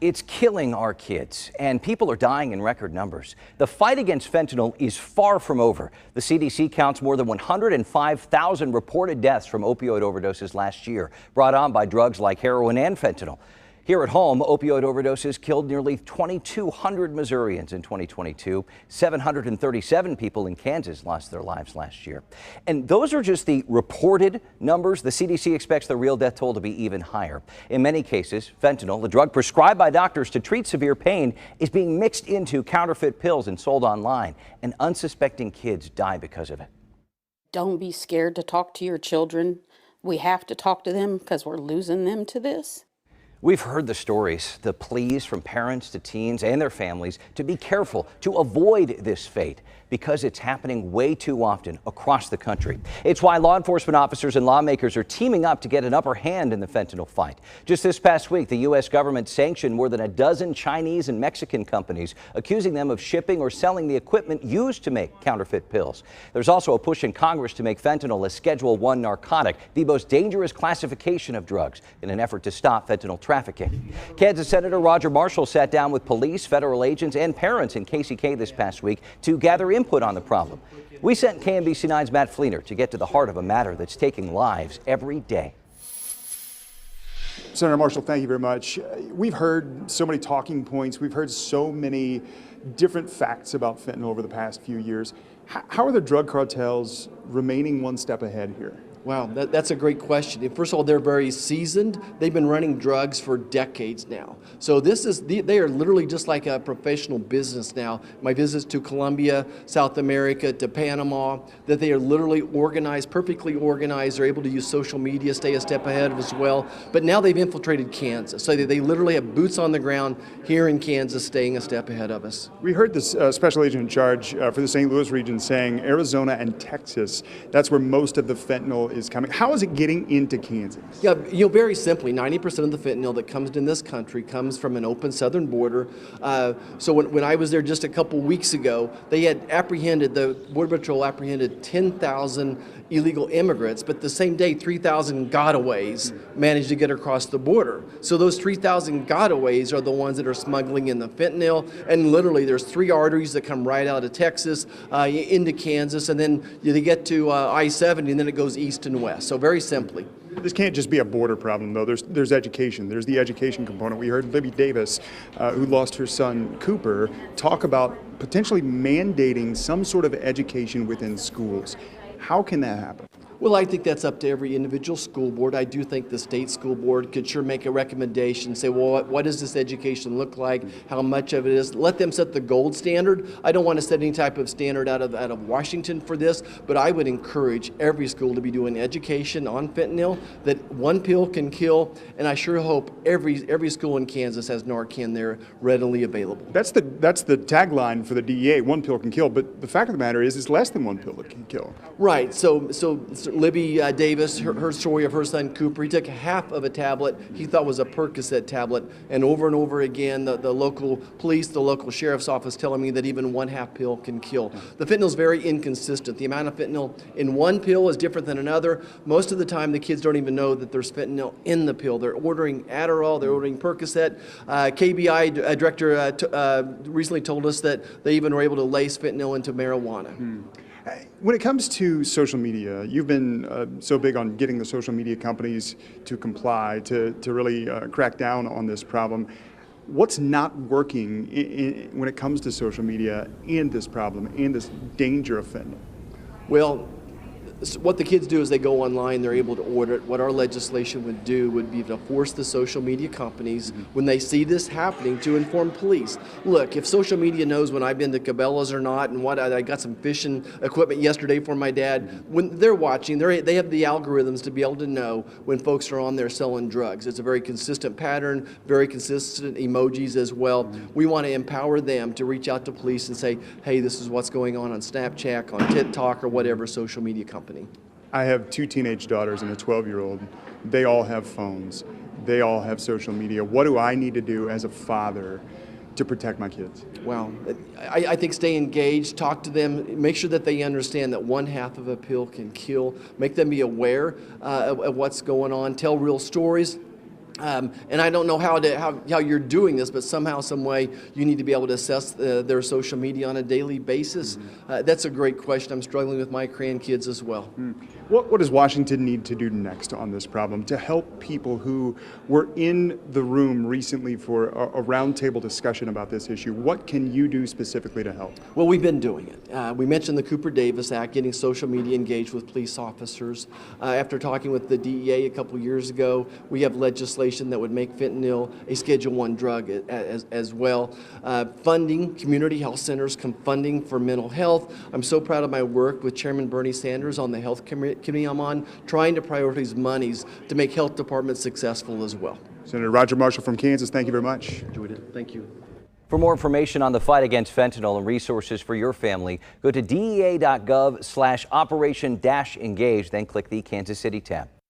It's killing our kids, and people are dying in record numbers. The fight against fentanyl is far from over. The CDC counts more than 105,000 reported deaths from opioid overdoses last year, brought on by drugs like heroin and fentanyl. Here at home, opioid overdoses killed nearly 2,200 Missourians in 2022. 737 people in Kansas lost their lives last year. And those are just the reported numbers. The CDC expects the real death toll to be even higher. In many cases, fentanyl, the drug prescribed by doctors to treat severe pain, is being mixed into counterfeit pills and sold online. And unsuspecting kids die because of it. Don't be scared to talk to your children. We have to talk to them because we're losing them to this. We've heard the stories, the pleas from parents to teens and their families to be careful, to avoid this fate, because it's happening way too often across the country. It's why law enforcement officers and lawmakers are teaming up to get an upper hand in the fentanyl fight. Just this past week, the U.S. government sanctioned more than a dozen Chinese and Mexican companies, accusing them of shipping or selling the equipment used to make counterfeit pills. There's also a push in Congress to make fentanyl a Schedule I narcotic, the most dangerous classification of drugs, in an effort to stop fentanyl trafficking. Kansas Senator Roger Marshall sat down with police, federal agents, and parents in KCK this past week to gather input on the problem. We sent KMBC 9's Matt Fleener to get to the heart of a matter that's taking lives every day. Senator Marshall, thank you very much. We've heard so many talking points. We've heard so many different facts about fentanyl over the past few years. How are the drug cartels remaining one step ahead here? Wow, that's a great question. First of all, they're very seasoned. They've been running drugs for decades now. So they are literally just like a professional business now. My visits to Colombia, South America, to Panama, that they are literally organized, perfectly organized. They're able to use social media, stay a step ahead as well. But now they've infiltrated Kansas. So they literally have boots on the ground here in Kansas, staying a step ahead of us. We heard this special agent in charge for the St. Louis region saying Arizona and Texas, that's where most of the fentanyl is coming. How is it getting into Kansas? Yeah, very simply, 90% of the fentanyl that comes in this country comes from an open southern border. So when I was there just a couple weeks ago, they had the Border Patrol apprehended 10,000 illegal immigrants, but the same day, 3,000 gotaways managed to get across the border. So those 3,000 gotaways are the ones that are smuggling in the fentanyl, and literally there's 3 arteries that come right out of Texas into Kansas, and then they get to I-70, and then it goes east and west. So very simply. This can't just be a border problem, though. There's education. There's the education component. We heard Libby Davis, who lost her son Cooper, talk about potentially mandating some sort of education within schools. How can that happen? Well, I think that's up to every individual school board. I do think the state school board could sure make a recommendation, say, well, what does this education look like? How much of it is? Let them set the gold standard. I don't want to set any type of standard out of Washington for this, but I would encourage every school to be doing education on fentanyl, that one pill can kill, and I sure hope every school in Kansas has Narcan there readily available. That's the tagline for the DEA, one pill can kill, but the fact of the matter is it's less than one pill that can kill. Right, so Libby Davis, her story of her son Cooper, he took half of a tablet he thought was a Percocet tablet, and over again, the local police, the local sheriff's office telling me that even 1/2 pill can kill. The fentanyl is very inconsistent. The amount of fentanyl in one pill is different than another. Most of the time, the kids don't even know that there's fentanyl in the pill. They're ordering Adderall, they're ordering Percocet. KBI director recently told us that they even were able to lace fentanyl into marijuana. When it comes to social media, you've been so big on getting the social media companies to comply, to really crack down on this problem. What's not working when it comes to social media and this problem and this danger of fentanyl? Well, what the kids do is they go online, they're able to order it. What our legislation would do would be to force the social media companies, when they see this happening, to inform police. Look, if social media knows when I've been to Cabela's or not, and I got some fishing equipment yesterday for my dad, when they're watching, they have the algorithms to be able to know when folks are on there selling drugs. It's a very consistent pattern, very consistent emojis as well. We want to empower them to reach out to police and say, hey, this is what's going on Snapchat, on TikTok, or whatever social media company. I have 2 teenage daughters and a 12-year-old. They all have phones. They all have social media. What do I need to do as a father to protect my kids? Well, I think stay engaged, talk to them, make sure that they understand that 1/2 of a pill can kill, make them be aware of what's going on, tell real stories. And I don't know how you're doing this, but somehow, some way, you need to be able to assess their social media on a daily basis. That's a great question. I'm struggling with my grandkids as well. What does Washington need to do next on this problem to help people who were in the room recently for a roundtable discussion about this issue? What can you do specifically to help? Well, we've been doing it. We mentioned the Cooper Davis Act, getting social media engaged with police officers. After talking with the DEA a couple years ago, we have legislation that would make fentanyl a Schedule I drug as well. Funding community health centers, funding for mental health. I'm so proud of my work with Chairman Bernie Sanders on the health committee I'm on, trying to prioritize monies to make health departments successful as well. Senator Roger Marshall from Kansas, thank you very much. Enjoyed it. Thank you. For more information on the fight against fentanyl and resources for your family, go to DEA.gov/Operation-Engage, then click the Kansas City tab.